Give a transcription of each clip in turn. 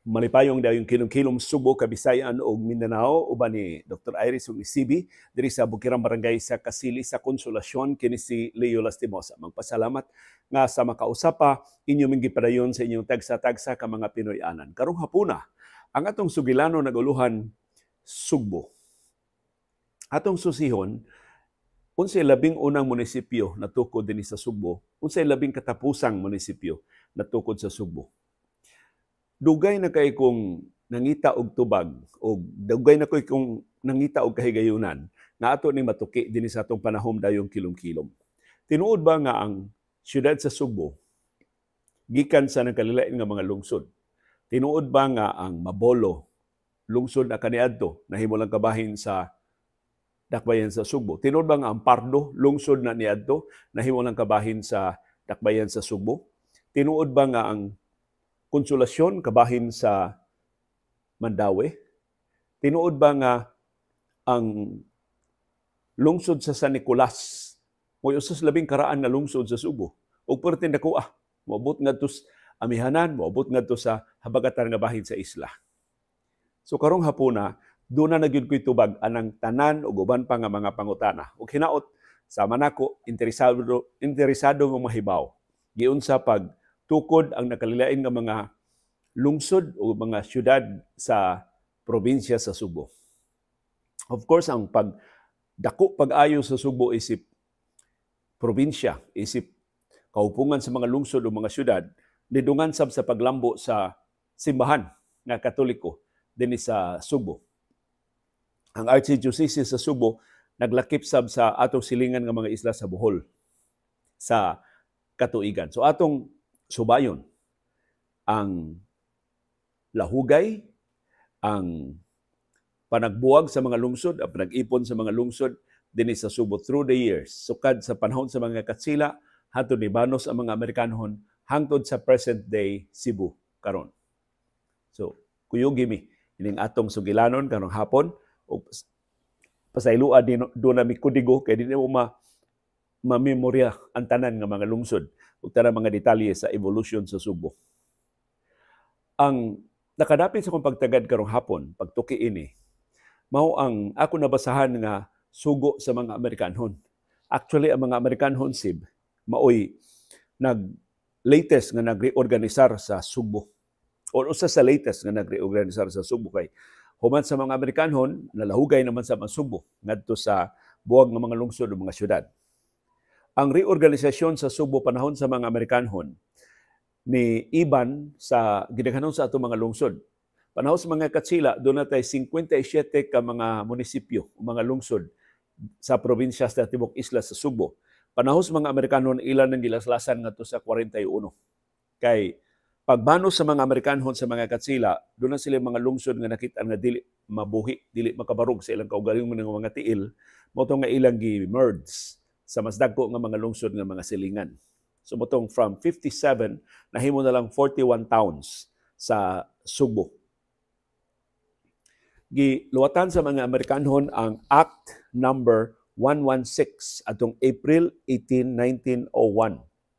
Malipayong dayon kilom-kilom Subo, Kabisayan ug Mindanao uban ni Dr. Iris ug Isibi diri sa Bukirang Barangay sa Kasili sa Konsolasyon kini si Leo Lastimosa. Magpasalamat nga sa makausapa inyo ming gipadayon sa inyong tagsa-tagsa ka mga Pinoy-anan. Karong hapuna ang atong sugilano naguluhan Sugbo. Atong susihon unsay labing unang munisipyo natukod dinhi sa Sugbo, unsay labing katapusang munisipyo natukod sa Sugbo. Dugay na kay kung nangita og tubag o dugay na kay kung nangita og kahigayunan na ato ni matuki dinhi sa atong panahon dayong kilom-kilom. Tinuod ba nga ang siyudad sa Sugbo gikan sa nagkalilain nga mga lungsod? Tinuod ba nga ang Mabolo lungsod na kaniadto nahimo lang kabahin sa dakbayan sa Sugbo? Tinuod ba nga ang Pardo lungsod na niadto nahimo lang kabahin sa dakbayan sa Sugbo? Tinuod ba nga ang Konsolasyon kabahin sa Mandaue? Tinuod ba nga ang lungsod sa San Nicolas mo'y usas labing karaan na lungsod sa Subo? Ug pertin dako moabot ngadto sa amihanan, moabot ngadto sa habagatan nga bahin sa isla. So karong hapuna doon na nagyud ko'y tubag anang tanan ug uban pa nga mga pangutana. Ug hinaot sama nako interesado nga mahibaw giunsa pag tukod ang nakalilain nga mga lungsod o mga syudad sa probinsya sa Subo. Of course, ang pagdako pag-ayo sa Subo isip probinsya, isip kaupungan sa mga lungsod o mga syudad, nidungan sab sa paglambo sa simbahan nga Katoliko dinhi sa Subo. Ang Archdiocese sa Subo naglakip sab sa atong silingan nga mga isla sa Bohol sa katuigan. So atong subayon ang lahugay, ang panagbuwag sa mga lungsod, ang panag-ipon sa mga lungsod dinhi sa Subo through the years. Sukad sa panahon sa mga Katsila, hangtod ni banos ang mga Amerikanhon, hangtod sa present day Cebu karon. So, kuyog gimi ining atong sugilanon karong hapon o pasaylua do na mi kudigo kay dinhi mo mamemorya ang tanan nga mga lungsod ug tanang mga detalye sa evolution sa Subo. Ang nakadapit sa kong pagtagad karong hapon, pagtuki ini, mao ang ako nabasahan nga sugo sa mga Amerikanhon. Actually, ang mga Amerikanhon sib, maoy latest nga nagreorganisar sa Subo. O usa sa latest nga nagreorganisar sa Subo kay human sa mga Amerikanhon, nalahugay naman sa mga Subo ngadto sa buwag ng mga lungsod o mga syudad. Ang reorganisasyon sa Subo panahon sa mga Amerikanhon ni iban sa gidaghanon sa ato mga lungsod. Panahon sa mga Katsila, doon natay 57 ka mga munisipyo, mga lungsod sa probinsya sa Tibok Isla sa Subo. Panahon sa mga Amerikanhon, ilan ang gilaslasan ngadto sa 41. Kay pagbanos sa mga Amerikanhon sa mga Katsila, doon na sila mga lungsod nga nakita nga dili mabuhi, dili makabarog sa ilang kaugalingon ng mga tiil, mo nga ilang gi-merge sa mas dagko nga mga lungsod nga mga silingan. So motong from 57 nahimo na lang 41 towns sa Subo. Giluwatan sa mga Amerikanhon ang Act number 116 atong April 18, 1901.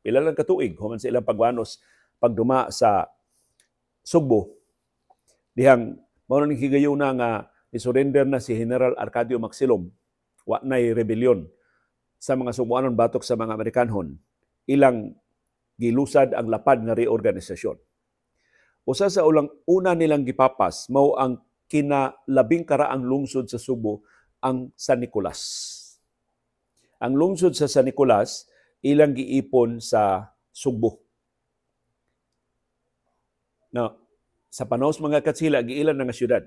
Pila lang katuig human sa ilang pagwanos pagduma sa Subo. Dihang mao ning higayuna nga ni-surrender na si General Arcadio Maxilom. Wa nay rebellion sa mga Subuanon batok sa mga Amerikanhon, ilang gilusad ang lapad nga reorganisasyon. Usa sa una nilang gipapas, mao ang kinalabing karaang lungsod sa Subo, ang San Nicolas. Ang lungsod sa San Nicolas, ilang giipon sa Subo. Now, sa panahon sa mga Katsila, giilan na nga syudad.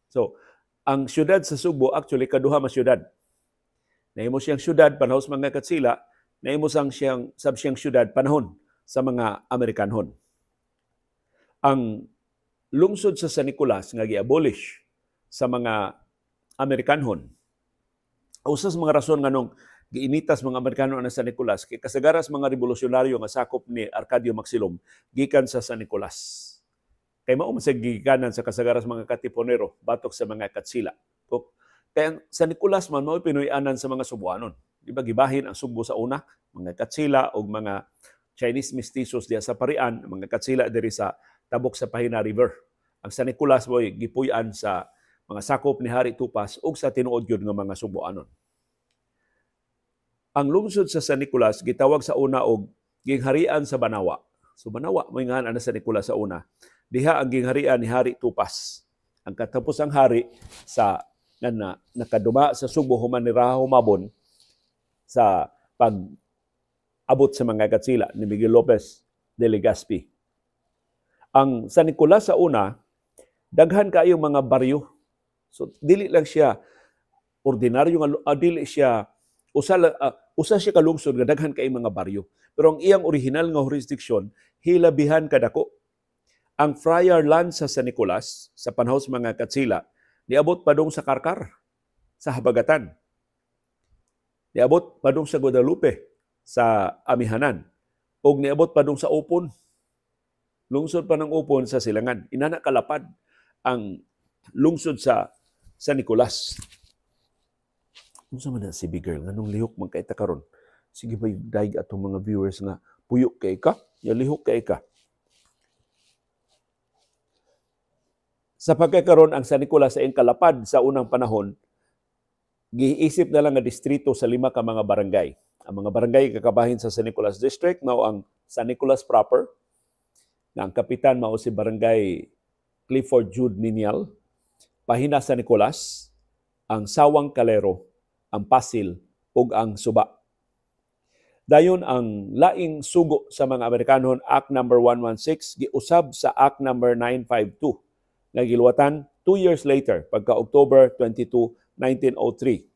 So, ang syudad sa Subo, actually, kaduha ma syudad. Nahimo siyang syudad panahon sa mga Katsila, nahimo siyang syudad panahon sa mga Amerikanhon. Ang lungsod sa San Nicolas nga gi-abolish sa mga Amerikanhon. Usa sa mga rason nganong giinitas mga Amerikano ang San Nicolas kay kasagaras mga revolusyonaryo nga sakop ni Arcadio Maxilom gikan sa San Nicolas. Kay mao man sa gigikanan sa kasagaras mga Katipunero batok sa mga Katsila. Kaya sa Nicolas man, mao Pinoy-anan sa mga Subuanon. Di ba, gibahin ang Subo sa una, mga Katsila o mga Chinese mestizos diya sa Parian, mga Katsila diri sa tabok sa Pahina River. Ang San Nicolas mo'y gipuy-an sa mga sakop ni Hari Tupas ug sa tinuod gyud nga mga Suboanon. Ang lungsod sa San Nicolas gitawag sa una og gingharian sa Banawa. So Banawa mo nga ana San Nicolas sa una. Diha ang gingharian ni Hari Tupas. Ang katapusang hari sa nakaduma sa Subo human ni Raha Humabon sa pag-abot sa mga katsila ni Miguel Lopez de Legazpi. Ang San Nicolas sa una, daghan kayong mga baryo. So dili lang siya ordinaryo nga dili siya usa siya ka lungsod nga daghan kay mga baryo. Pero ang iyang original nga jurisdiction hilabihan kadako. Ang Friar Land sa San Nicolas sa panahon sa mga katsila niabot padung sa Karkar sa Habagatan. Niabot padung sa Guadalupe sa Amihanan. Og niabot padung sa Upon. Lungsod pa ng Upon sa Silangan. Inana kalapad ang lungsod sa San Nicolas. Unsa man na si Big Girl nganong lihok man kay ta karon? Sige ba daig atong mga viewers nga puyo kay ka, ya lihok kay ka. Sa pagkakaroon ang San Nicolas sa kalapad sa unang panahon, giisip na lang nga distrito sa 5 ka mga barangay. Ang mga barangay kakabahin sa San Nicolas District mao ang San Nicolas proper, na ang kapitan mao si Barangay Clifford Jude Ninial, Pahina San Nicolas, ang Sawang Calero, ang Pasil ug ang Suba. Dayon ang laing sugo sa mga Amerikanon, Act No. 116 giusab sa Act No. 952 nga giluwatan 2 years later pagka October 22, 1903.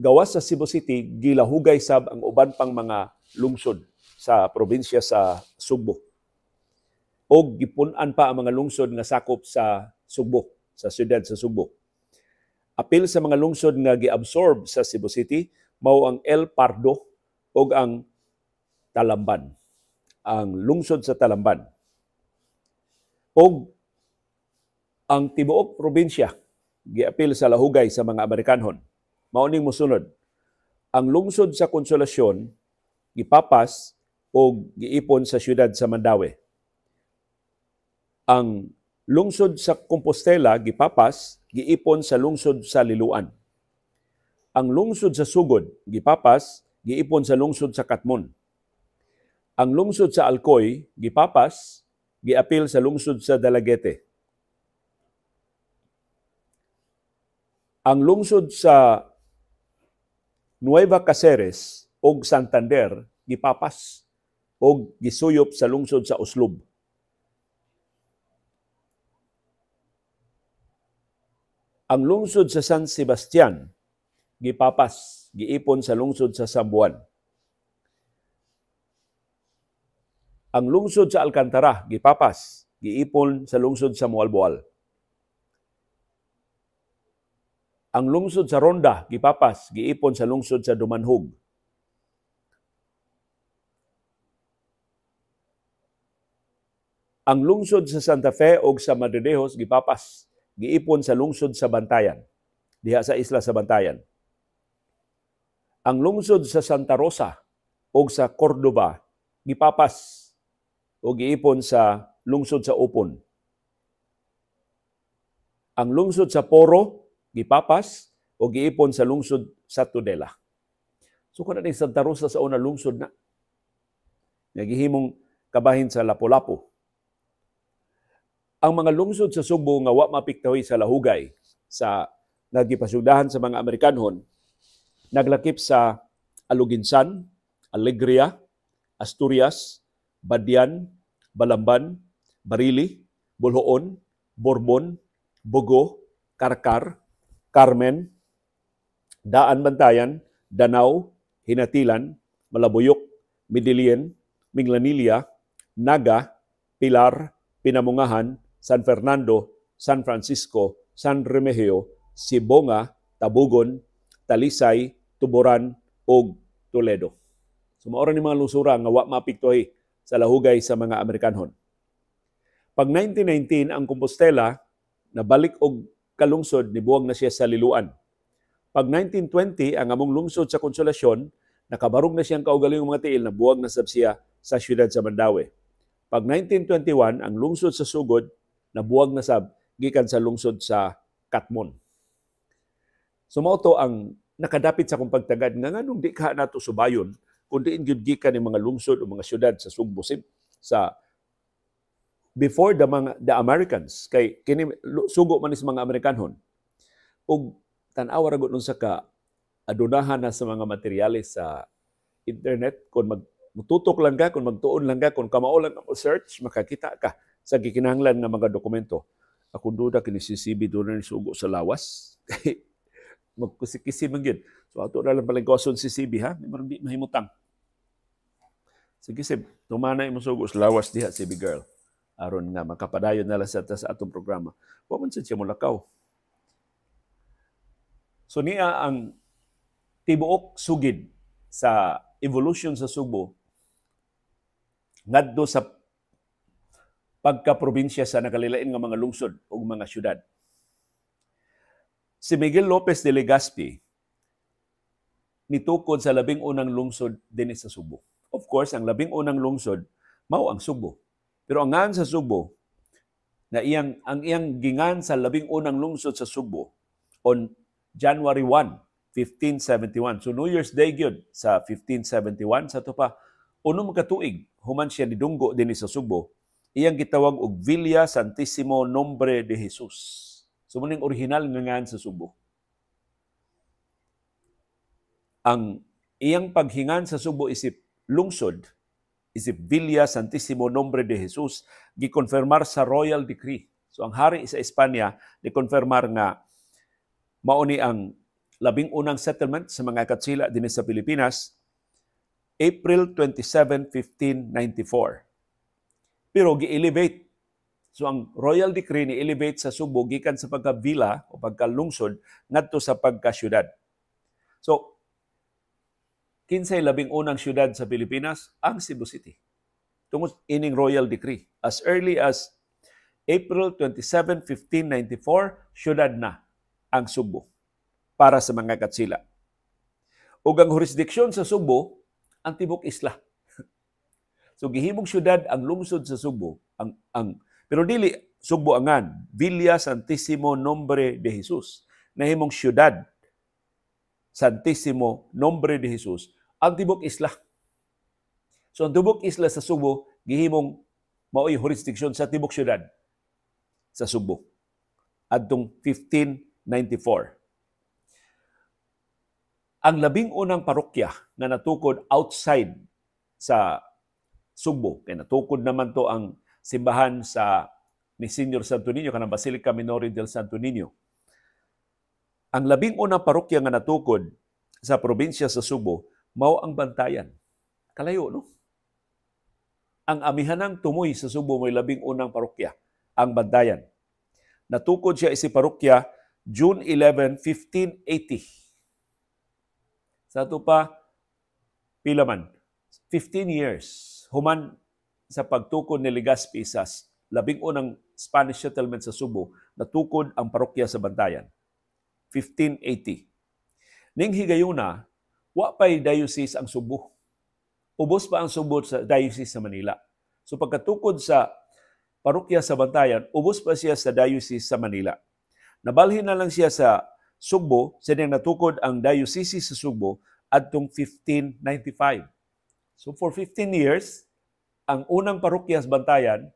Gawas sa Cebu City gilahugay sab ang uban pang mga lungsod sa probinsya sa Subo. Og gipun-an pa ang mga lungsod nga sakop sa Subo, sa siyudad sa Subo. Apil sa mga lungsod nga giabsorb sa Cebu City mao ang El Pardo ug ang Talamban. Ang lungsod sa Talamban. Og ang tibuok probinsya giapil sa lahugay sa mga Amerikanhon. Mao ning mosunod. Ang lungsod sa Konsolasyon gipapas og giipon sa siyudad sa Mandaue. Ang lungsod sa Compostela gipapas, giipon sa lungsod sa Liloan. Ang lungsod sa Sugod gipapas, giipon sa lungsod sa Katmon. Ang lungsod sa Alcoy gipapas, giapil sa lungsod sa Dalaguete. Ang lungsod sa Nueva Caceres ug Santander gipapas og gisuyop sa lungsod sa Uslob. Ang lungsod sa San Sebastian gipapas, giipon sa lungsod sa Sambuan. Ang lungsod sa Alcantara gipapas, giipon sa lungsod sa Mualboal. Ang lungsod sa Ronda gipapas, giipon sa lungsod sa Dumanhog. Ang lungsod sa Santa Fe ug sa Madridejos gipapas, giipon sa lungsod sa Bantayan, diha sa isla sa Bantayan. Ang lungsod sa Santa Rosa ug sa Cordoba gipapas o giipon sa lungsod sa Upon. Ang lungsod sa Poro gipapas o giipon sa lungsod sa Tudela. So kung natin Santa Rosa sa una lungsod na, nagihimong kabahin sa Lapu-Lapu. Ang mga lungsod sa Subo nga wa mapiktahoy sa lahugay sa nagipasugdahan sa mga Amerikanhon, naglakip sa Aluginsan, Alegria, Asturias, Badian, Balamban, Barili, Bolhoon, Borbon, Bogo, Karkar, Carmen, Daan Bantayan, Danau, Hinatilan, Malabuyok, Midilien, Minglanilla, Naga, Pilar, Pinamungahan, San Fernando, San Francisco, San Remigio, Sibonga, Tabugon, Talisay, Tuboran, ug Toledo. Sumaoran ni mga lusura nga wa mapiktuhi sa lahugay sa mga Amerikanhon. Pag 1919 ang Compostela nabalik og kalungsod ni buwag na siya sa Liloan. Pag 1920 ang among lungsod sa Konsolasyon nakabarog na siyang kaugalingong mga tiil na buwag na sab siya sa siyudad sa Mandaue. Pag 1921, ang lungsod sa Sugod nabuwag na sab gikan sa lungsod sa Katmon. Sumauto ang nakadapit sa kong pagtagad nga nganong di ka nato subayon kung diin gyud gikan ng mga lungsod o mga syudad sa Sugbo sa before the Americans kay kini sugo man is mga Amerikanhon ug tan-aw ra gud unsa ka adunahan na sa mga materyales sa internet kung mututok lang ka, kung magtuon lang ka, kung kamao lang mo search, makakita ka sa gikinahanglan nga mga dokumento. Ako duda kini si CB doon na sugo sa lawas. Magkusikisi man yun. So ato na lang palingkoson si CB ha, di mahimutang. Sige Sib, tumanay mo sugo sa lawas diha CB girl. Aron nga makapadayon na lang sa atong programa. Wa man siya mulakaw. So niya ang tibuok sugid sa evolution sa Sugbo ngadto sa pagka-probinsya sa nakalilain nga mga lungsod o mga syudad. Si Miguel Lopez de Legazpi nitukod sa labing unang lungsod din sa Sugbo. Of course, ang labing unang lungsod mao ang Sugbo. Pero ang ngan sa Sugbo na ang iyang gingan sa labing unang lungsod sa Sugbo on January 1, 1571. So New Year's Day gyud sa 1571 sa to pa unom ka tuig human siya nidunggo dinhi sa Sugbo. Iyang gitawag og Villa Santissimo Nombre de Jesus. So muning original nga ngan sa Sugbo. Ang iyang paghingan sa Sugbo isip lungsod isip Villa Santissimo Nombre de Jesus gikonfirmar sa royal decree. So ang hari sa Espanya gikonfirmar nga mao ni ang labing unang settlement sa mga katsila din sa Pilipinas, April 27, 1594. Pero gi-elevate. So ang royal decree ni elevate sa Sugbo gikan sa pagka-villa o pagka-lungsod ngadto sa pagka-syudad. So, kinsay labing unang syudad sa Pilipinas? Ang Cebu City. Tungod ining royal decree. As early as April 27, 1594, syudad na ang Sugbo para sa mga katsila. Ug ang jurisdiksyon sa Sugbo, ang tibok isla. So gihimong syudad ang lungsod sa Sugbo, pero dili Sugbo angan, Villa Santissimo Nombre de Jesus. Nahimong syudad Santissimo Nombre de Jesus, ang tibok isla. So ang tibok isla sa Sugbo gihimong mao'y jurisdiksyon sa tibok syudad sa Sugbo adtong 1594. Ang labing unang parokya na natukod outside sa Sugbo, kaya natukod naman to ang simbahan sa ni Senior Santo Niño, kanang Basilica Minori del Santo Niño. Ang labing unang parokya nga natukod sa probinsya sa Sugbo, mao ang Bantayan. Kalayo, no? Ang amihanang tumoy sa Sugbo may labing unang parokya, ang Bantayan. Natukod siya isi parokya June 11, 1580. Sa ito pa, pila man, 15 years, human sa pagtukod ni Legazpi sa labing unang Spanish settlement sa Sugbo, natukod ang parokya sa Bantayan. 1580. Ning higayuna, wa pa'y diocese ang Sugbo. Ubos pa ang Sugbo sa diocese sa Manila. So pagkatukod sa parokya sa Bantayan, ubos pa siya sa diocese sa Manila. Nabalhin na lang siya sa Sugbo, sinang natukod ang diocese sa Sugbo adtong 1595. So for 15 years, ang unang parokya sa Bantayan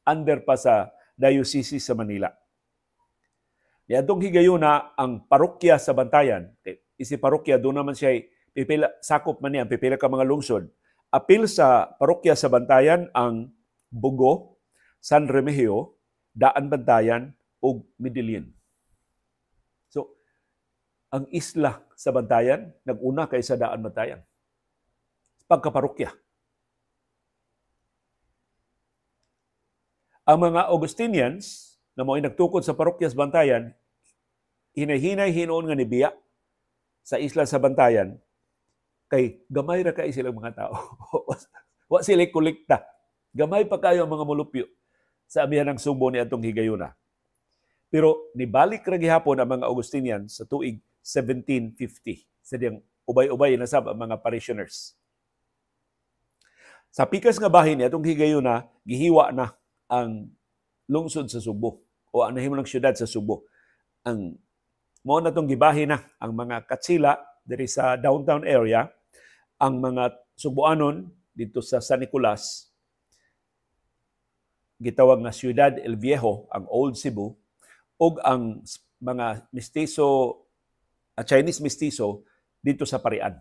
under pa sa diocese sa Manila. Niadtong higayuna ang parokya sa Bantayan, isi parokya doon naman siya pipila sakop man niya pipila ka mga lungsod. Apil sa parokya sa Bantayan ang Bugo, San Remigio, Daan Bantayan ug Medellin. So ang isla sa Bantayan naguna kay sa Daan Bantayan. Pagkaparokya. Ang mga Augustinians na mo'y nagtukod sa parokya sa Bantayan, hinahinay hinoon nga nibiya sa isla sa Bantayan, kay gamay ra kay silang mga tao. Wa sila kolekta. Gamay pa kayo ang mga mulupyo sa amihan ng Sugbo ni atong higayuna. Pero nibalik ra gihapon ang mga Augustinians sa tuig 1750. Sa diyang ubay-ubay na sab ang mga parishioners. Sa pikas nga bahin ni atong higayuna, gihiwa na ang lungsod sa Subo o ang nahimo ng syudad sa Subo. Ang mao na tong gibahin na ang mga katsila diri sa downtown area, ang mga Subuanon dito sa San Nicolas gitawag nga Ciudad El Viejo, ang Old Cebu, ug ang mga mestizo, Chinese mestizo dito sa Parian.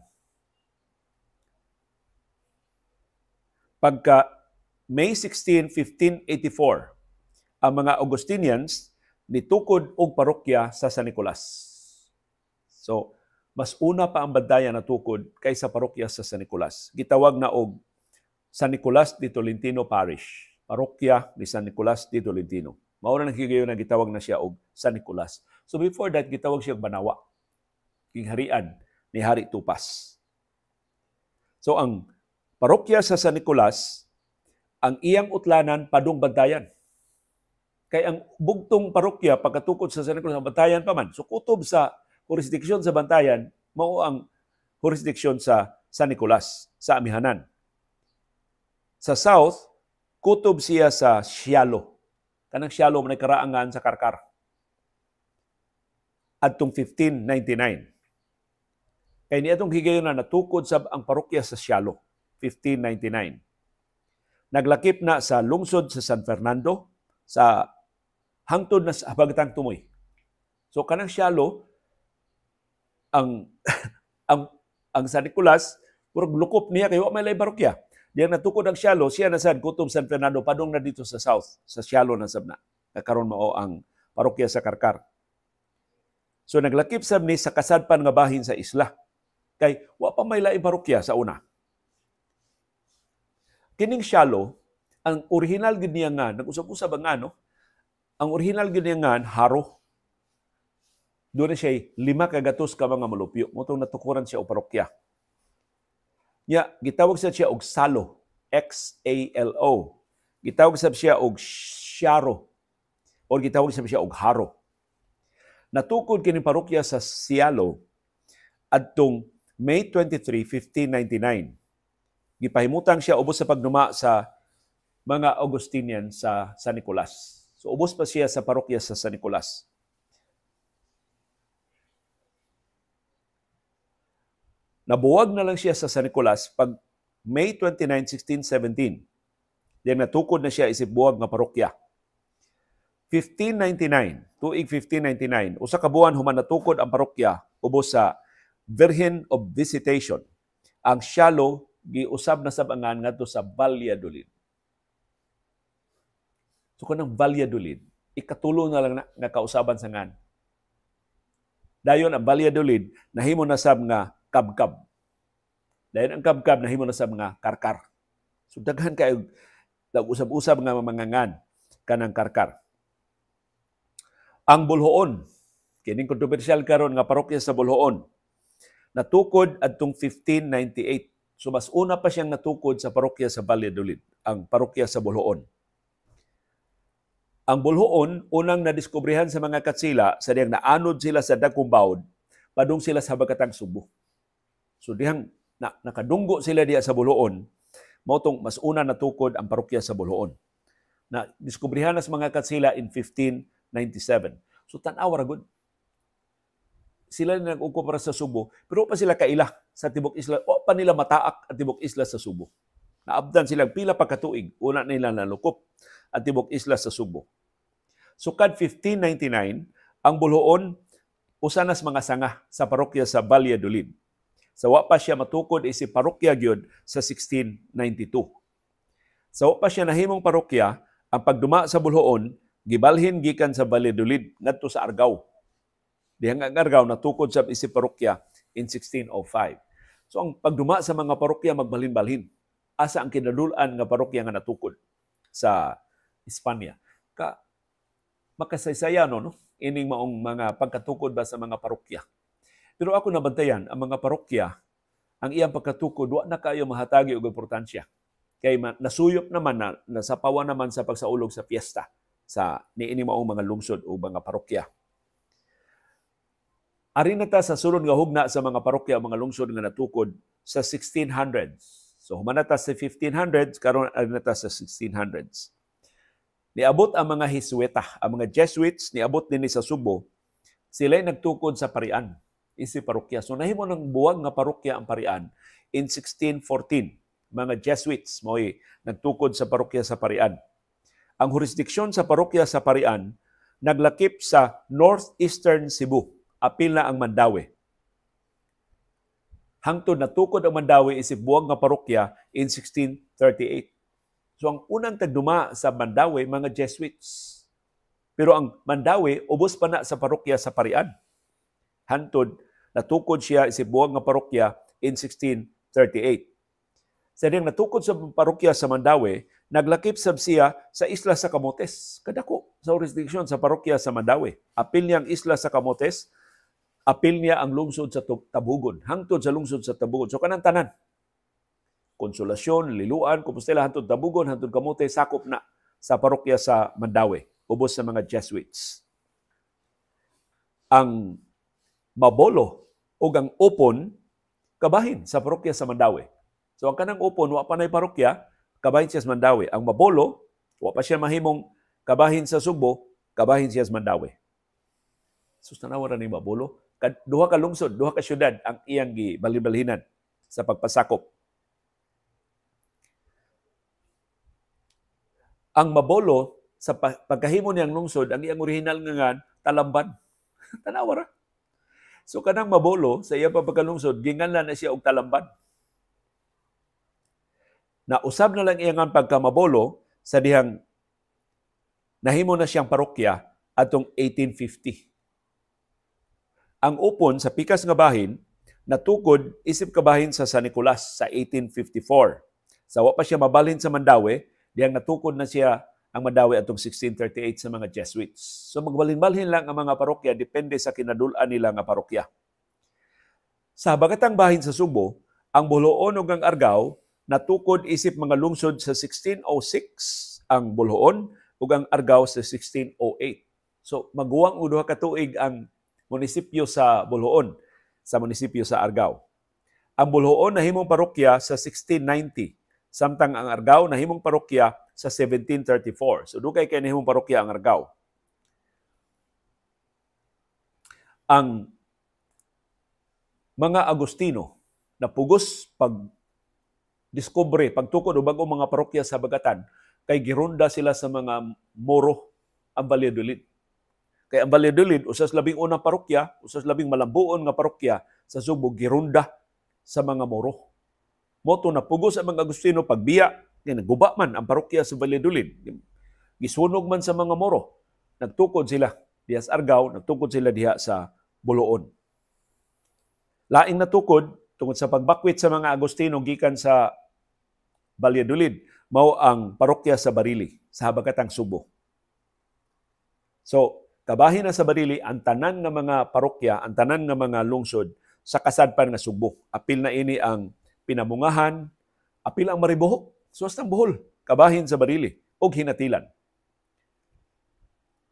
Pagka May 16, 1584, ang mga Augustinians nitukod og parokya sa San Nicolas. So, mas una pa ang bandayan na tukod kaysa parokya sa San Nicolas. Gitawag na og San Nicolas de Tolentino Parish. Parokya ni San Nicolas de Tolentino. Mauna nang higayon na gitawag na siya og San Nicolas. So before that, gitawag siya og Banawa. Kingharian ni Hari Tupas. So ang parokya sa San Nicolas, ang iyang utlanan padung bantayan. Kay ang bugtong parokya pagkatukod sa San Nicolas, bantayan pa man. So kutob sa jurisdiksyon sa bantayan, mao ang jurisdiksyon sa San Nicolas, sa amihanan. Sa south, kutob siya sa Sialo. Kanang Sialo man karaangan sa Karkar. Adtong 1599. Kay niadtong higayon na natukod sa ang parokya sa Sialo, 1599. Naglakip na sa lungsod sa San Fernando, sa hangtod na sa Habagatang Tumoy. So kanang Sialo, ang San Nicolas, purog lukop niya kayo may lay parokya. Diyan natukod ang Sialo, siya na sad kutob San Fernando, padung na dito sa south, sa Sialo na sabna. Karon mao ang parokya sa Karkar. So naglakip sab ni sa kasadpan nga bahin sa isla. Kay wa pa may laing parokya sa una. Kining Sialo, ang original gid niya nga, nag-usab-usab nga no, ang original gid niya nga haro. Doon na siya 5 kagatos ka mga malupyo. Motong natukuran siya o parokya. Gitawag siya og Salo, X-A-L-O. Gitawag siya og Siaro, o gitawag siya og Haro. Natukod kini parokya sa Sialo adtong May 23, 1599. Gipahimutang siya ubos sa pagduma sa mga Augustinian sa San Nicolas. So ubos pa siya sa parokya sa San Nicolas. Nabuwag na lang siya sa San Nicolas pag May 29, 1617. Diyan natukod na siya isip buwag nga parokya. 1599, tuig 1599, usa ka buwan human natukod ang parokya ubos sa Virgin of Visitation. Ang Sialo giusab na sabangan ngadto sa Valladolid. So kanang Valladolid, ikatulo na lang nga kausaban sa ngan. Dayon ang Valladolid nahimo na sab nga Kabkab. Dahil ang Kabkab nahimo na sa mga Karkar. So daghan kayo nag-usab-usab nga mangangan kanang Karkar. Ang Bulhoon, kining kontrobersyal karon nga parokya sa Bulhoon, natukod adtong 1598. So mas una pa siyang natukod sa parokya sa Valladolid, ang parokya sa Bulhoon. Ang Bulhoon unang nadiskubrihan sa mga katsila sa diyang naanod sila sa dagkong bawd, padung sila sa Habagatang Subo. So dihang nakadunggo sila diya sa Bulhoon, mao tong mas una natukod ang parokya sa Bulhoon. Na diskubrihan na sa mga katsila in 1597. So tan-aw ra gud. Sila na nag-ukupara sa Subo, pero pa sila kaila sa tibok isla, o pa nila mataak ang tibok isla sa Subo. Naabdan silang pila pa katuig, una nila nalukop ang tibok isla sa Subo. So kad 1599, ang Bulhoon usa nas mga sanga sa parokya sa Valladolid. Sa wa pa siya matukod isip parokya gyud sa 1692. Sa wa pa siya nahimong parokya, ang pagduma sa Bulhoon gibalhin gikan sa Valladolid ngadto sa Argao. Dihang ang Argao natukod sa isip parokya in 1605. So ang pagduma sa mga parokya magbalhin-balhin. Asa ang kinadul-an nga parokya nga natukod sa Espanya. Makasaysayan no? Ining maong mga pagkatukod ba sa mga parokya. Pero ako nabantayan, ang mga parokya, ang iyang pagkatukod, wa na kayo mahatagi og importansya. Kay nasuyop naman, nasapawan naman sa pagsaulog sa fiesta sa niini maong mga lungsod o mga parokya. Ari na ta sa sulod nga hugna sa mga parokya o mga lungsod nga natukod sa 1600s. So humanata sa 1500s, karon nata sa 1600s. Niabot ang mga Hisweta, ang mga Jesuits, niabot din sa Subo, sila'y nagtukod sa Parian, isi parokya. So nahimo ng buwag nga parokya ang Parian in 1614. Mga Jesuits mo'y nagtukod sa parokya sa Parian. Ang jurisdiksyon sa parokya sa Parian naglakip sa northeastern Cebu, apil na ang Mandaue. Hangtod natukod ang Mandaue isip buwag nga parokya in 1638. So ang unang tagduma sa Mandaue, mga Jesuits. Pero ang Mandaue, ubos pa na sa parokya sa Parian. Hantod, natukod siya isip buwag nga parokya in 1638. Sa diyang natukod sa parokya sa Mandaue, naglakip sab siya sa Isla sa Camotes. Kadako sa jurisdiksyon sa parokya sa Mandaue. Apil niya ang Isla sa Camotes, apil niya ang lungsod sa Tabugon. Hangtod sa lungsod sa Tabugon. So kanang tanan. Konsolasyon, Liluan, Compostela, hantod Tabugon, hantod Camote, sakop na sa parokya sa Mandaue, ubos sa mga Jesuits. Ang Mabolo o ang Upon, kabahin sa parokya sa Mandaue. So ang kanang Upon, wa pa na'y parokya, kabahin siya sa Mandaue. Ang Mabolo, wa pa siya mahimong kabahin sa Subo, kabahin siya sa Mandaue. So tanawa ra ni Mabolo. Duha ka lungsod, duha ka syudad ang iyang gibalhin-balhinan sa pagpasakop. Ang Mabolo, sa pagkahimo niyang lungsod, ang iyang original nga Talamban. Tanawa ra. So kanang Mabolo, sa iyang pagkalungsod, ginganlan na siya og Talamban. Nausab na lang iyang pagka-Mabolo sa dihang nahimo na siyang parokya atong 1850. Ang Upon sa pikas nga bahin, natukod isip kabahin sa San Nicolas sa 1854. Sa wa pa siya mabalhin sa Mandaue, diyang natukod na siya ang Mandaue atong 1638 sa mga Jesuits. So magbalhin-balhin lang ang mga parokya depende sa kinadul-an nila nga parokya. Sa habagatang bahin sa Subo, ang Buluon ug ang Argao natukod isip mga lungsod sa 1606 ang Buluon ug ang Argao sa 1608. So maguwang og duha ka tuig ang munisipyo sa Buluon sa munisipyo sa Argao. Ang Buluon nahimong parokya sa 1690. Samtang ang Argao nahimong parokya sa 1734. So dugay kay nahimong parokya ang Argao. Ang mga Agustino na pugos pagtukod og bagong mga parokya sa Bagatan kay gironda sila sa mga Moro ang Valladolid. Kay ang Valladolid usas labing unang parokya, usas labing malambuon nga parokya sa Subo gironda sa mga Moro. Moto na pugos ang mga Agustino pagbiya, naguba man ang parokya sa Valladolid. Gisunog man sa mga Moro. Nagtukod sila diha sa Argao, nagtukod sila diha sa Buluon. Laing natukod tungod sa pagbakwit sa mga Agustino gikan sa Valladolid, mao ang parokya sa Barili sa habagatang Subo. So, kabahin na sa Barili ang tanan nga mga parokya, ang tanan nga mga lungsod sa kasadpan nga Subo. Apil na ini ang Pinamungahan, apil ang Maribohok, Suwastang Bohol, kabahin sa Barili, og Hinatilan.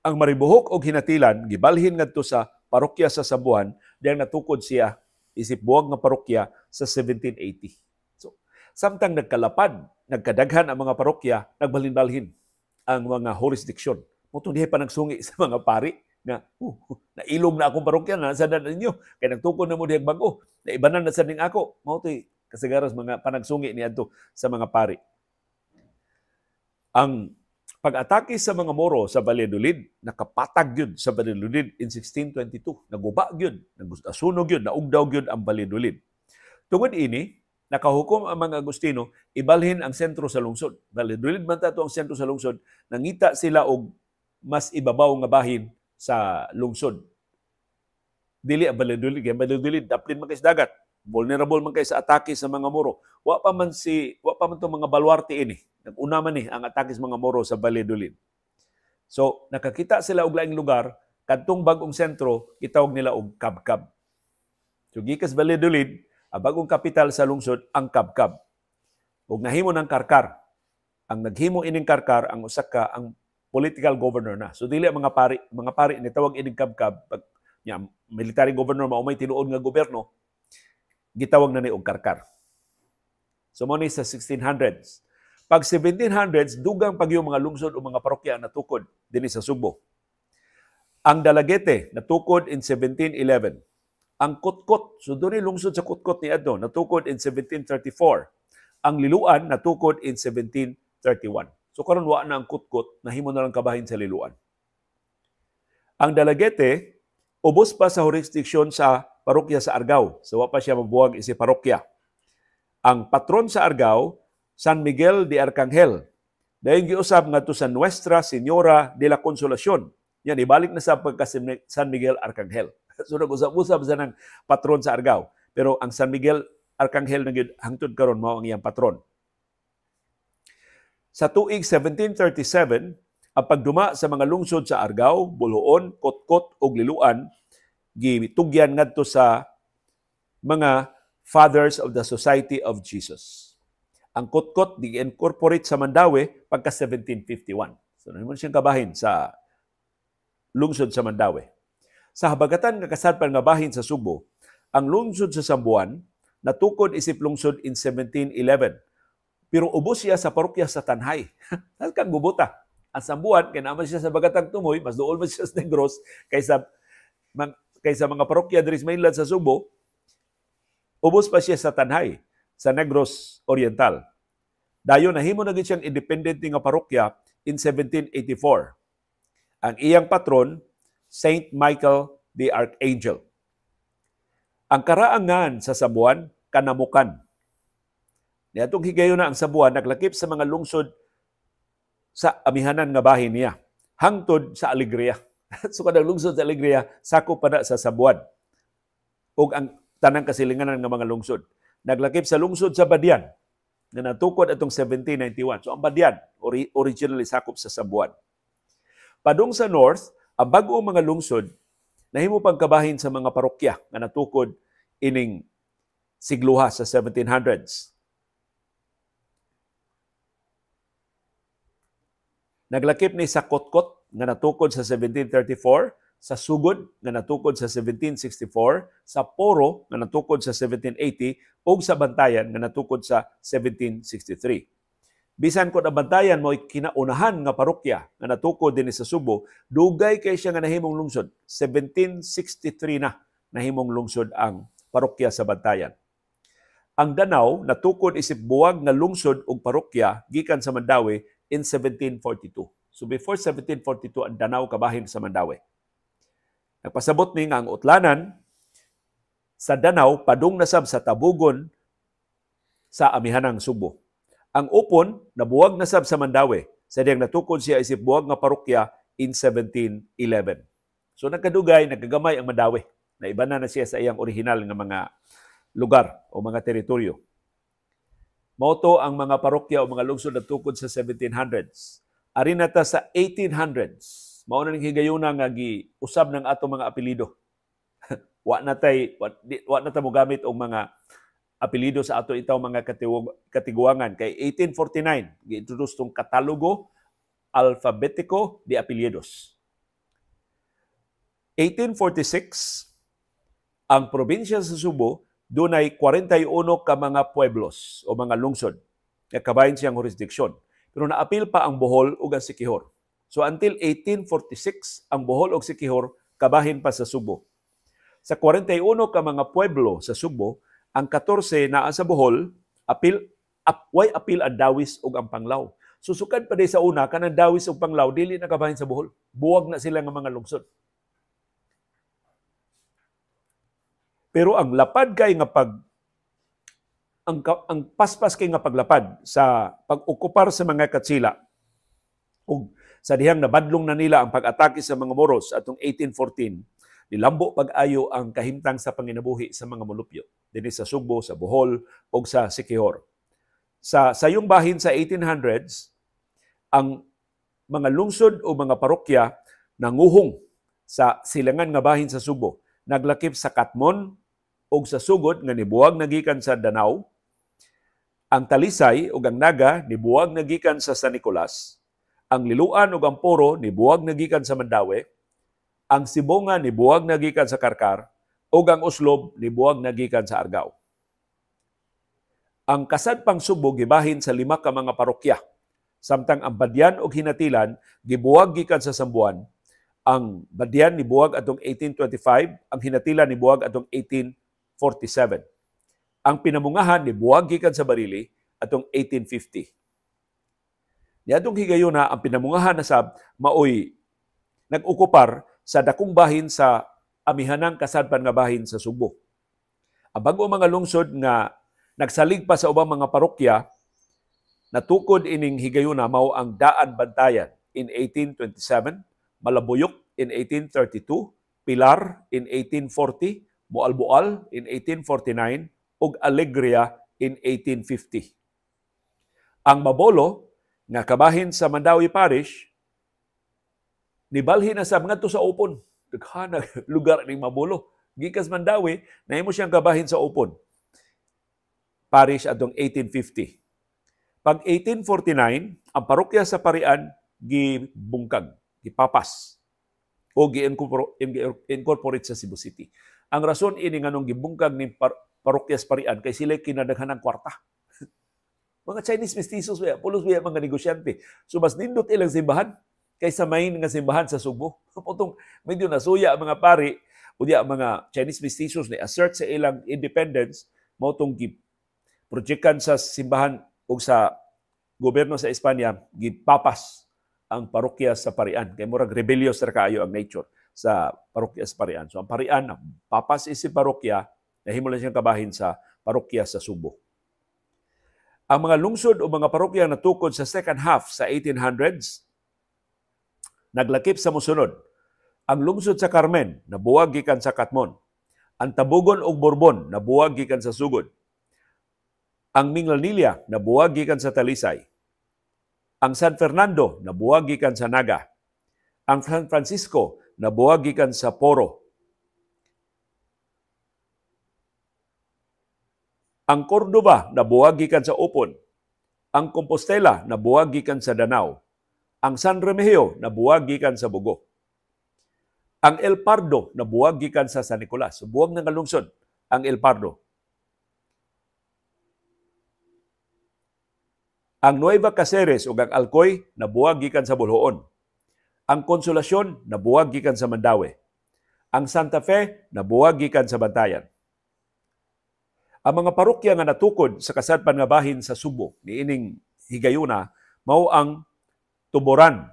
Ang Maribohok og Hinatilan, gibalhin ngadto sa parokya sa Sabuan, diyang natukod siya, isip buwag nga parokya sa 1780. So, samtang nagkalapad, nagkadaghan ang mga parokya, nagbalhin-balhin ang mga jurisdiksyon. Mutong dihay pa nagsungi sa mga pari, nga, nailog na akong parokya, nasa na ninyo, kaya nagtukod na mo diyang bago, naibanan na sa ning ako, mautoy, kasagaras mga panagsungi niadto sa mga pari. Ang pag-atake sa mga Moro sa Valladolid, nakapatag yun sa Valladolid in 1622. Naguba yun, nasunog yun, naugdaw yun ang Valladolid. Tungod ini, nakahukom ang mga Agustino, ibalhin ang sentro sa lungsod. Valladolid man tato ang sentro sa lungsod, nangita sila og mas ibabaw nga bahin sa lungsod. Dili ang Valladolid, daplin man kay sa dagat. Vulnerable man kay sa atake sa mga Moro. Wa pa man tong mga baluarte ini. Nag-una man ni ang atake sa mga Moro sa Valladolid. So nakakita sila og laing lugar kadtong bag-ong sentro gitawag nila og Kabkab. So gikas Valladolid, ang bagong kapital sa lungsod ang Kabkab. Ug nahimo ng Karkar. Ang naghimo ining Karkar ang usa ka ang political governor na. So dili ang mga pari ni tawag ining Kabkab pag military governor mao may tinuod nga gobyerno, gitawag na ni og Karkar. So mo ni sa 1600s. Pag 1700s, dugang pag yung mga lungsod o mga parokya natukod dinhi sa Subo. Ang Dalaguete natukod in 1711. Ang Kutkot, so doon lungsod sa Kutkot ni Adno, natukod in 1734. Ang Liloan natukod in 1731. So karon wa na ang Kutkot, nahimo na lang kabahin sa Liloan. Ang Dalaguete, ubos pa sa jurisdiksyon sa parokya sa Argao. So wa pa siya mabuwag isi parokya. Ang patron sa Argao, San Miguel de Arcangel. Dahil giusab ngadto sa Nuestra Señora de la Consolación. Yan, ibalik na sa pagka San Miguel Arcangel. So nag-usab-usab sa ng patron sa Argao. Pero ang San Miguel Arcangel na hangtod karon mao ang iyang patron. Sa tuig 1737, ang pagduma sa mga lungsod sa Argao, Buluon, Kotkot ug Liloan gitugyan ngadto sa mga Fathers of the Society of Jesus. Ang Kotkot di-incorporate sa Mandaue pagka 1751. So naman siyang kabahin sa lungsod sa Mandaue. Sa habagatan nga kasadpan nga bahin sa Subo, ang lungsod sa Sambuan natukod isip lungsod in 1711. Pero ubos siya sa parokya sa Tanhay. Kang gubuta. Ang Sambuan, kaya naman siya sa Bagatang Tumoy, mas dool man siya sa Negros kaysa mga parokya diri sa mainland sa Subo, ubos pa siya sa Tanhay, sa Negros Oriental. Dayon nahimo na gid siyang independent nga parokya in 1784. Ang iyang patron, Saint Michael the Archangel. Ang karaangan sa Sabuan, Kanamukan. Niadtong higayon na ang Sabuan, naglakip sa mga lungsod sa amihanan nga bahin niya, hangtod sa Alegria. So kadang lungsod sa Alegria, sakop pa na sa Sabuan. O ang tanang kasilinganan ng mga lungsod. Naglakip sa lungsod sa Badian, na natukod atong 1791. So ang Badian, originally sakop sa Sabuan. Padung sa north, ang bag-ong mga lungsod, nahimo pang kabahin sa mga parokya na natukod ining sigluha sa 1700s. Naglakip ni sa Kotkot nga natukod sa 1734, sa Sugod nga natukod sa 1764, sa Poro nga natukod sa 1780 ug sa Bantayan nga natukod sa 1763. Bisan ko na Bantayan mo kinaunahan nga parokya nga natukod dinhi sa Subo, dugay kay siya nga nahimong lungsod. 1763 na nahimong lungsod ang parokya sa Bantayan. Ang Danau natukod isip buwag nga lungsod ug parokya gikan sa Mandaue in 1742. So before 1742 ang Danau kabahin sa Mandaue. Nagpasabot ni nga ang utlanan sa Danau padung nasab sa Tabugon sa amihanang Subo. Ang Upon nabuwag nasab sa Mandaue sa diyang natukod siya isip buwag nga parokya in 1711. So nagkadugay, nagagamay ang Mandaue. Naiba na siya sa iyang original nga mga lugar o mga teritoryo. Mauto ang mga parokya o mga lungsod na tukod sa 1700s. Ari na ta sa 1800s. Mao na ning higayuna nga giusab ng ato mga apelyido. wa na ta mo gamit og mga apelyido sa ato itaw mga katiguangan. Kay 1849 gi-introduce tong Katalogo Alfabetico de Apelyidos. 1846 ang probinsya sa Subo dunay 41 ka mga pueblos o mga lungsod nga kabahin siyang jurisdiksyon. Pero naapil pa ang Bohol ug ang Siquijor. So until 1846, ang Bohol ug Siquijor kabahin pa sa Subo. Sa 41 ka mga pueblo sa Subo, ang 14 naa sa Bohol, way apil ang Dawis ug ang Panglao. Susukad pa di sa una, kanang Dawis ug Panglao, dili na kabahin sa Bohol. Buwag na sila nga mga lungsod. Pero ang lapad kay nga ang paspas kay nga paglapad sa pag-okupar sa mga katsila ug sa dihang nabadlong na nila ang pag-atake sa mga Moros atong 1814, nilambo pag-ayo ang kahimtang sa panginabuhi sa mga molupyo dinhi sa Subo, sa Bohol ug sa Siquijor. Sa sayong bahin sa 1800s, ang mga lungsod o mga parokya nanguhong sa silangan nga bahin sa Subo. Naglakip sa Katmon ug sa Sugod nga nibuwag nagikan sa Danau, ang Talisay ug ang Naga nibuwag nagikan sa San Nicolas, ang Liloan ug ang Poro nibuwag nagikan sa Mandaue, ang Sibonga nibuwag nagikan sa Karkar ug ang Uslob nibuwag nagikan sa Argao. Ang Kasadpang Subo gibahin sa 5 ka mga parokya. Samtang ang Badyan ug Hinatilan gibuwag gikan sa Sambuan. Ang Badyan nibuwag atong 1825, ang Hinatilan nibuwag atong 1847. Ang Pinamungahan nibuwag gikan sa Barili atong 1850. Niadtong higayuna ang Pinamungahan na sab maoy nag-okupar sa dakong bahin sa amihanang kasadpan nga bahin sa Subo. Ang bag-o mga lungsod nga nagsalig pa sa ubang mga parokya natukod ining higayuna mao ang Daan Bantayan in 1827, Malabuyok in 1832, Pilar in 1840, Boal-Boal in 1849 ug Alegria in 1850. Ang Mabolo nga kabahin sa Mandawi Parish nibalhin na sab ngadto sa Upon. Daghana lugar ning Mabolo. Gikas Mandawi, nahimo siyang kabahin sa Upon Parish atong 1850. Pag 1849, ang parokya sa Parian gibungkag, gipapas o gi-incorporate sa Cebu City. Ang rason ini nganong gibungkag ni parokya sa Parian kay sila kinadaghanang kwarta. Mga Chinese mestizos ba, pulos ba mga negosyante. So mas nindot ilang simbahan kaysa main nga simbahan sa Subo. Putong medyo nasuya ang mga pari o diya mga Chinese mestizos ni assert sa ilang independence mao tong projekan sa simbahan o sa gobyerno sa Espanya gipapas ang parokya sa Parian kay murag rebellious ra kaayo ang nature sa parokya sa Parian. So ang Parian papas isi parokya nahimo lang siyang kabahin sa parokya sa Subo. Ang mga lungsod o mga parokya na tukod sa second half sa 1800s naglakip sa mosunod. Ang lungsod sa Carmen nabuwag gikan sa Katmon. Ang Tabugon ug Borbon nabuwag gikan sa Sugod. Ang Minglanilla nabuwag gikan sa Talisay. Ang San Fernando nabuwag gikan sa Naga. Ang San Francisco nabuwag gikan sa Poro. Ang Cordoba nabuwag gikan sa Upon. Ang Compostela nabuwag gikan sa Danao. Ang San Remigio nabuwag gikan sa Bugo. Ang El Pardo nabuwag gikan sa San Nicolas. So, buwag nga lungsod ang El Pardo. Ang Nueva Caceres ug ang Alcoy nabuwag gikan sa Bulhoon. Ang Konsolasyon nabuwag gikan sa Mandawi. Ang Santa Fe nabuwag gikan sa Bantayan. Ang mga parokya nga natukod sa kasadpan nga bahin sa Subo niining higayuna mao ang Tuboran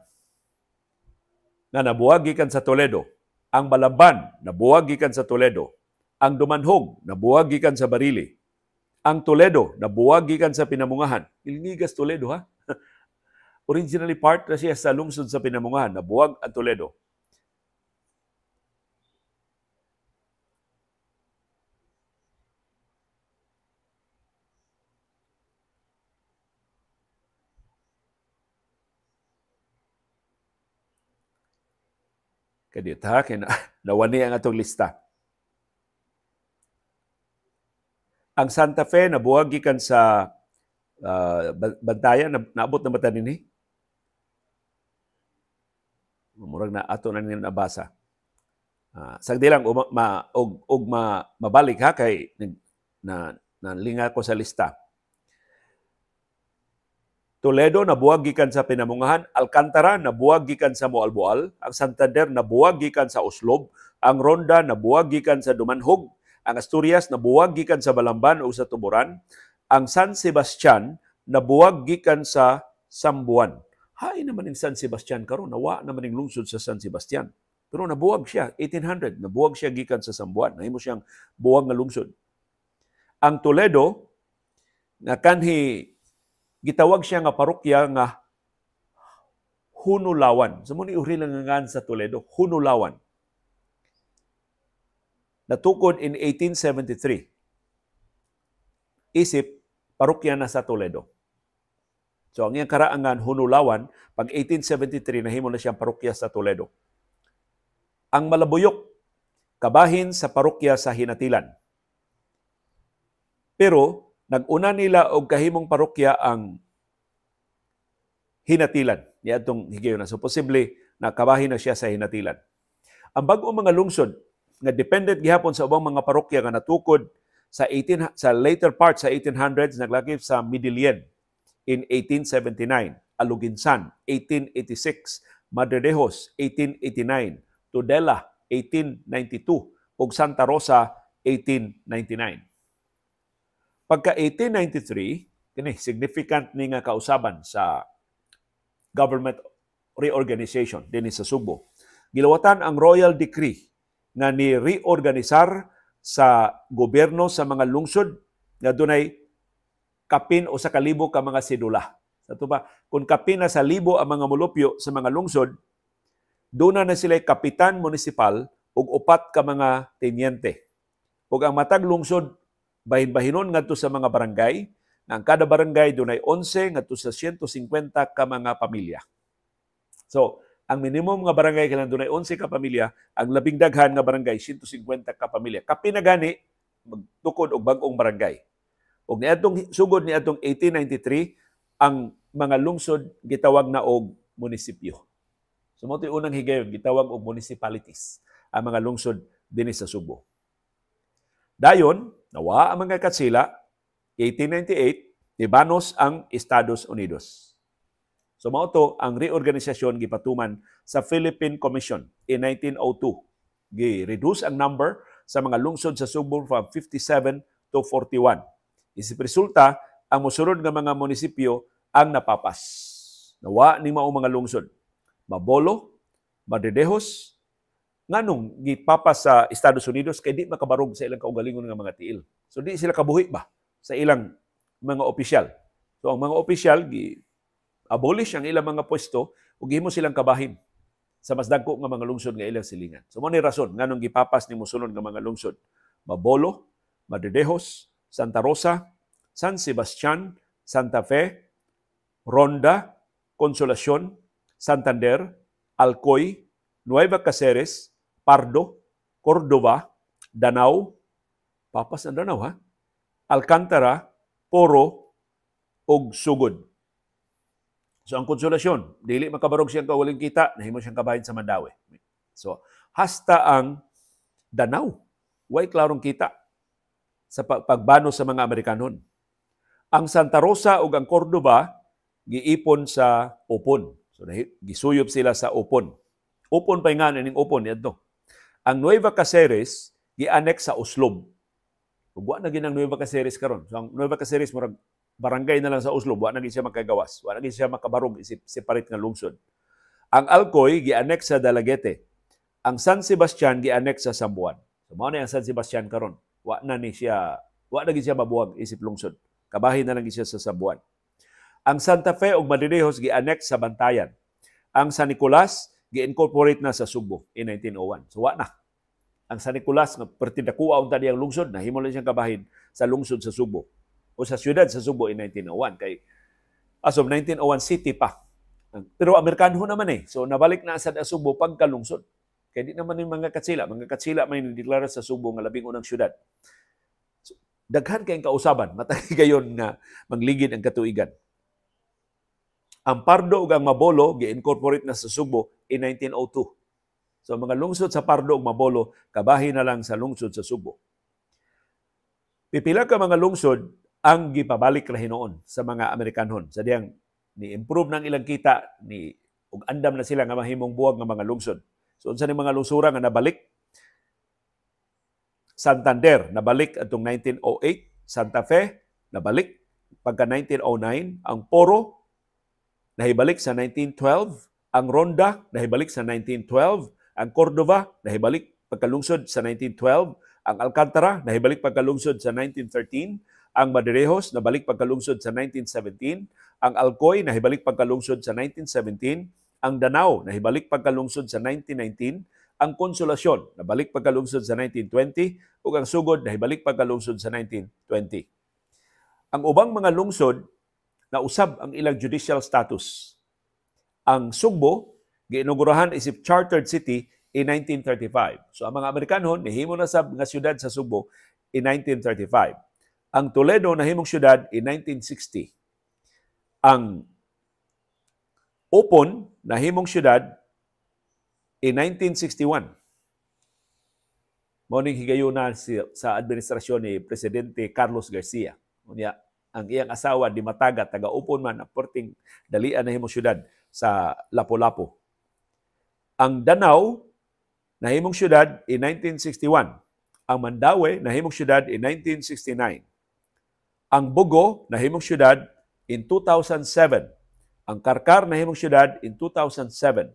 nga nabuwag gikan sa Toledo. Ang Balamban nabuwag gikan sa Toledo. Ang Dumanhog nabuwag gikan sa Barili. Ang Toledo nabuwag gikan sa Pinamungahan. Ilinigas Toledo ha. Originally part na siya sa lungsod sa Pinamungahan, nabuwag ang Toledo. Kadit ha, nawani ang atong lista. Ang Santa Fe nabuwag gikan sa Bantayan, naabot na ba tanin ni? Murag na ato na nila nabasa. Sagdi lang mabalik ha kay nalinga ko sa lista. Toledo nabuwag gikan sa Pinamungahan, Alcantara nabuwag gikan sa Boal-Boal, ang Santander nabuwag gikan sa Oslob, ang Ronda nabuwag gikan sa Dumanhog, ang Asturias nabuwag gikan sa Balamban o sa Tuburan, ang San Sebastian nabuwag gikan sa Sambuan. Hain naman ng San Sebastian karon, nawa naman ng lungsod sa San Sebastian. Pero nabuwag siya 1800, nabuwag siya gikan sa Sambuan, nahimo siyang buwag nga lungsod. Ang Toledo nga kanhi gitawag siya nga parokya nga Hunulawan. So muni uri lang nga sa Toledo, Hunulawan. Natukod in 1873. Isip parokya na sa Toledo. So ang iyang karaangan Hunulawan, pag 1873 nahimo na siyang parokya sa Toledo. Ang Malabuyok kabahin sa parokya sa Hinatilan. Pero nag-una nila og kahimong parokya ang Hinatilan. Niadtong higayon na. So posible na kabahin na siya sa Hinatilan. Ang bag-o mga lungsod nga dependent gihapon sa ubang mga parokya nga natukod Sa later part sa 1800s naglakip sa Midillion in 1879, Aluginsan 1886, Madridejos 1889, Tudela 1892 ug Santa Rosa 1899. Pagka 1893, kini significant ni nga kausaban sa government reorganization dinhi sa Subo. Gilawatan ang Royal Decree nga ni reorganisar sa gobyerno sa mga lungsod nga dunay kapin o sa kalibo ka mga sidula. Sa tuba, kung kapin na sa libo ang mga mulupyo sa mga lungsod, doon na sila kapitan munisipal ug upat ka mga tenyente. Ug ang matag lungsod bahin-bahinon ngadto sa mga barangay, na ang kada barangay dunay 11 ngadto sa 150 ka mga pamilya. So, ang minimum nga barangay kailangan dunay 11 ka pamilya, ang labing daghan nga barangay 150 ka pamilya. Kapin na gani magtukod og bag-ong barangay. Ug niadtong sugod niadtong 1893, ang mga lungsod gitawag na og munisipyo. So mo unang higayon gitawag og municipalities ang mga lungsod dinhi sa Subo. Dayon, nawa ang mga katsila, 1898 ibanos ang Estados Unidos. So mao to ang reorganisasyon gipatuman sa Philippine Commission in 1902. Gi-reduce ang number sa mga lungsod sa Subo from 57 to 41. Isip resulta, ang mosunod nga mga munisipyo ang napapas. Nawa ni mao mga lungsod. Mabolo, Madridejos, nganong gipapas sa Estados Unidos kay di makabarog sa ilang kaugalingon nga mga tiil. So di sila kabuhi ba sa ilang mga opisyal. So ang mga opisyal abolish ang ilang mga pwesto ug gihimo silang kabahin sa mas dagko nga mga lungsod nga ilang silingan. So mo ni rason nganong gipapas ni mosunod nga mga lungsod. Mabolo, Madridejos, Santa Rosa, San Sebastian, Santa Fe, Ronda, Consolacion, Santander, Alcoy, Nueva Caceres, Pardo, Cordova, Danau, papas ang Danau ha, Alcantara, Poro, ug Sugod. So ang Consolacion, dili makabarog siyang kawaling kita, nahimo siyang kabahin sa Mandawi. So hasta ang Danau, way klarong kita sa pagbano sa mga Amerikanon. Ang Santa Rosa ug ang Cordova giipon sa Upon. So gisuyop sila sa Upon. Upon pa nga ning Upon niadto. Ang Nueva Caceres gi-annex sa Oslob. Ug wa na ginang Nueva Caceres karon. So ang Nueva Caceres murag barangay na lang sa Oslob, wa na gid siya makagawas. Wa na gid siya makabarog isip separate nga lungsod. Ang Alcoy gi-annex sa Dalaguete. Ang San Sebastian gi-annex sa Sambuan. So mao na ang San Sebastian karon. Wa na gid siya mabuwag isip lungsod. Kabahin na lang gid siya sa Sambuan. Ang Santa Fe ug Madridejos gi-annex sa Bantayan. Ang San Nicolas gi-incorporate na sa Subo in 1901. So wa na. Ang San Nicolas nga pertidakua unta diyang lungsod, nahimo lang siyang kabahin sa lungsod sa Subo o sa siyudad sa Subo in 1901 kay as of 1901 city pa. Pero Amerikano naman So nabalik na sa Subo pagkalungsod. Kaya di naman yung mga katsila may nideklara sa Subo nga labing unang siyudad. So, daghan kayong kausaban, matagi gayon nga mangligid ang katuigan. Ang Pardo ug ang Mabolo gi-incorporate na sa Subo in 1902. So mga lungsod sa Pardo ug Mabolo kabahin na lang sa lungsod sa Subo. Pipila ka mga lungsod ang gipabalik ra hinoon sa mga Amerikanhon. Sa diyang ni-improve ng ilang kita ug andam na sila nga mahimong buwag nga mga lungsod. So unsa ni mga lungsura nga nabalik? Santander nabalik atong 1908, Santa Fe nabalik pagka 1909, ang Poro nahibalik sa 1912, ang Ronda nahibalik sa 1912, ang Cordova nahibalik pagkalungsod sa 1912, ang Alcantara nahibalik pagkalungsod sa 1913, ang Madridejos nabalik pagkalungsod sa 1917, ang Alcoy nahibalik pagkalungsod sa 1917, ang Danau nahibalik pagkalungsod sa 1919, ang Consolacion nabalik pagkalungsod sa 1920 ug ang Sugod nahibalik pagkalungsod sa 1920. Ang ubang mga lungsod na usab ang ilang judicial status. Ang Sugbo giinugurahan isip chartered city in 1935. So ang mga Amerikano nihimo na sab nga syudad sa Sugbo in 1935. Ang Toledo nahimong syudad in 1960. Ang Upon nahimong syudad in 1961. Mao ning higayuna sa administrasyon ni Presidente Carlos Garcia. Unya, ang iyang asawa di Mataga, taga-upon man, aporting dalian na himong syudad sa Lapu-Lapu. Ang Danau nahimong syudad in 1961. Ang Mandaue nahimong syudad in 1969. Ang Bugo nahimong syudad in 2007. Ang Karkar nahimong syudad in 2007.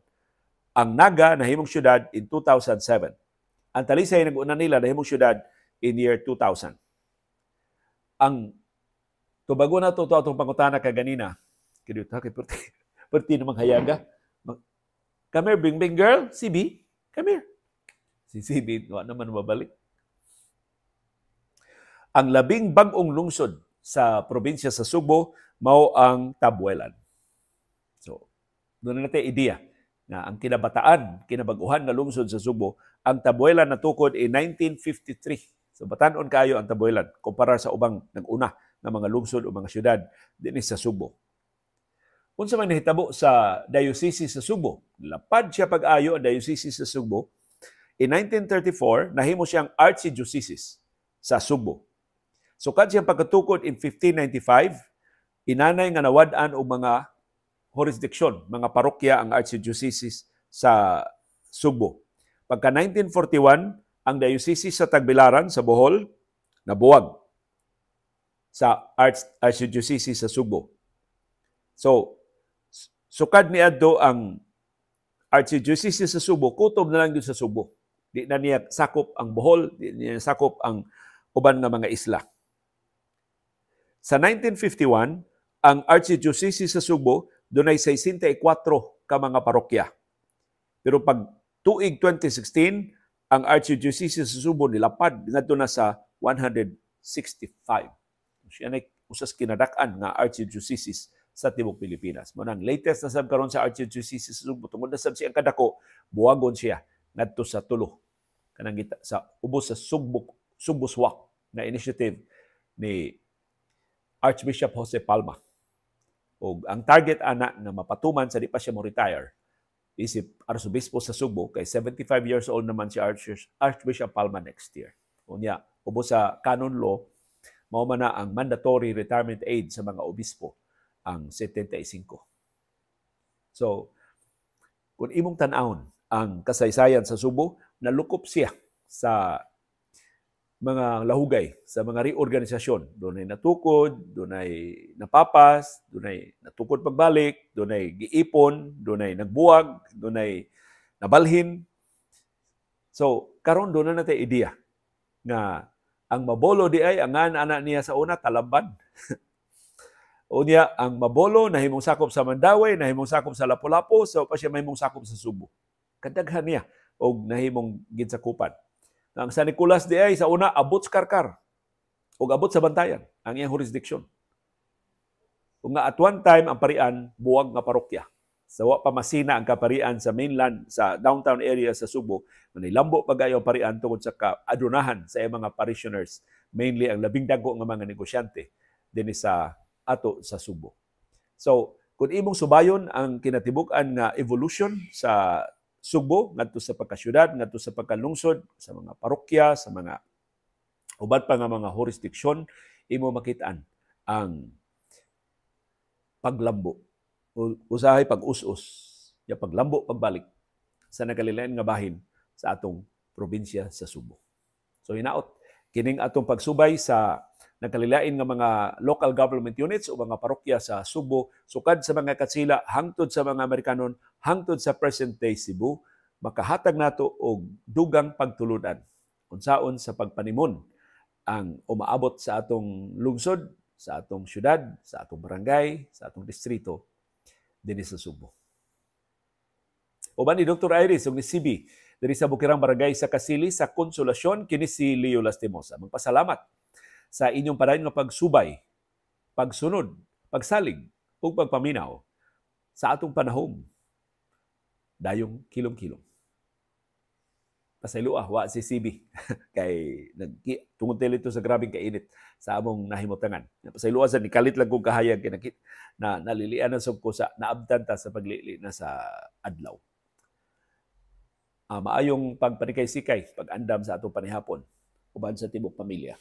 Ang Naga nahimong syudad in 2007. Ang Talisay nag-una nila nahimong syudad in year 2000. Ang tubago na to atong pangutana kaganina. Kaya kay perti namang hayaga. Come here, Bing Bing girl. CB, come here. Si CB, wala naman mabalik. Ang labing bag-ong lungsod sa probinsya sa Subo, mao ang Tabuelan. So, doon na natin ideya na ang kinabataan, kinabaguhan na lungsod sa Subo, ang Tabuelan natukod in 1953. So, batanon kayo ang Tabuelan kumpara sa ubang nag-una na mga lungsod o mga syudad din sa Subo. Unsa man nahitabo sa Diocese sa Subo, lapad siya pag-ayo ang Diocese sa Subo. In 1934, nahimo siyang Archdiocese sa Subo. So kad siyang pagkatukod in 1595, inanay nga nawad-an og mga jurisdiction, mga parokya ang Archdiocese sa Subo. Pagka 1941, ang Diocese sa Tagbilaran sa Bohol nabuwag sa Archdiocese sa Subo. So, sukad niadto ang Archdiocese sa Subo, kutob na lang yun sa Subo. Di na niya sakop ang Bohol, di niya sakop ang uban nga mga isla. Sa 1951, ang Archdiocese sa Subo dunay 64 ka mga parokya. Pero pag tuig 2016, ang Archdiocese sa Subo nilapad ngadto na sa 165. Siya na usas kinadak-an nga Archdiocese sa tibok Pilipinas. Manang latest na sab karon sa Archdiocese sa Subo, tungod na sab siyang kadako, buwagon siya ngadto sa tulo kanang gita sa ubos sa Subuswak na initiative ni Archbishop Jose Palma. O ang target ana na mapatuman sa di pa siya mo retire isip Arsobispo sa Subo kay 75 years old naman si Archbishop Palma next year. Unya, ubos sa canon law, mao man na ang mandatory retirement age sa mga obispo ang 75. So, kung imong tan-awon ang kasaysayan sa Subo, nalukop siya sa mga lahugay, sa mga reorganisasyon. Doon ay natukod, doon ay napapas, doon ay natukod pagbalik, doon ay giipon, doon ay nagbuwag, doon ay nabalhin. So, karon doon na natin ideya nga ang mabolo di ay ang ana niya sa una Talamban. Unya ang mabolo nahimong sakop sa Mandaue, nahimong sakop sa Lapu-Lapu, so pa siya mahimong sakop sa Subo. Kadaghan niya og nahimong ginsakupan. Ang San Nicolas di ay sa una abot sa Karkar ug abot sa Bantayan ang iyang jurisdiction. Ug nga at one time ang parian buwag nga parokya. Sa wa pa masina ang kaparian sa mainland sa downtown area sa Subo, manilambo pagayo ang parian tungod sa kaadunahan sa iyang mga parishioners, mainly ang labing dago nga mga negosyante dinhi sa ato sa Subo. So, kung imong subayon ang kinatibuk-an nga evolution sa Subo, ngadto sa pagkasyudad, ngadto sa pagkalungsod, sa mga parokya, sa mga uban pa nga mga jurisdiksyon, imo makitaan ang paglambo, usahay pag-us-us, ya paglambo pagbalik sa nagalilain nga bahin sa atong probinsya sa Subo. So hinaot kining atong pagsubay sa nagkalilain nga mga local government units o mga parokya sa Subo, sukad sa mga katsila, hangtod sa mga Amerikanon, hangtod sa present-day Cebu, makahatag nato og dugang pagtuludan unsaon sa pagpanimon ang umaabot sa atong lungsod, sa atong syudad, sa atong barangay, sa atong distrito dinhi sa Subo. Uban ni Dr. Iris ug ni CB diri sa Bukirang Barangay sa Kasili sa Konsolasyon, kini si Leo Lastimosa. Magpasalamat sa inyong padayon nga pagsubay, pagsunod, pagsalig ug pagpaminaw sa atong panahom dayong kilom-kilom. Pasayloa wa si CB kay tungod dito sa grabing kainit sa among nahimutangan. Pasayloa sa nikalit lang kong kahayag kay na nalilian na sub ko sa naabtan ta sa paglili na sa adlaw. maayong pagpanikay-sikay, pag-andam sa atong panihapon uban sa tibok pamilya.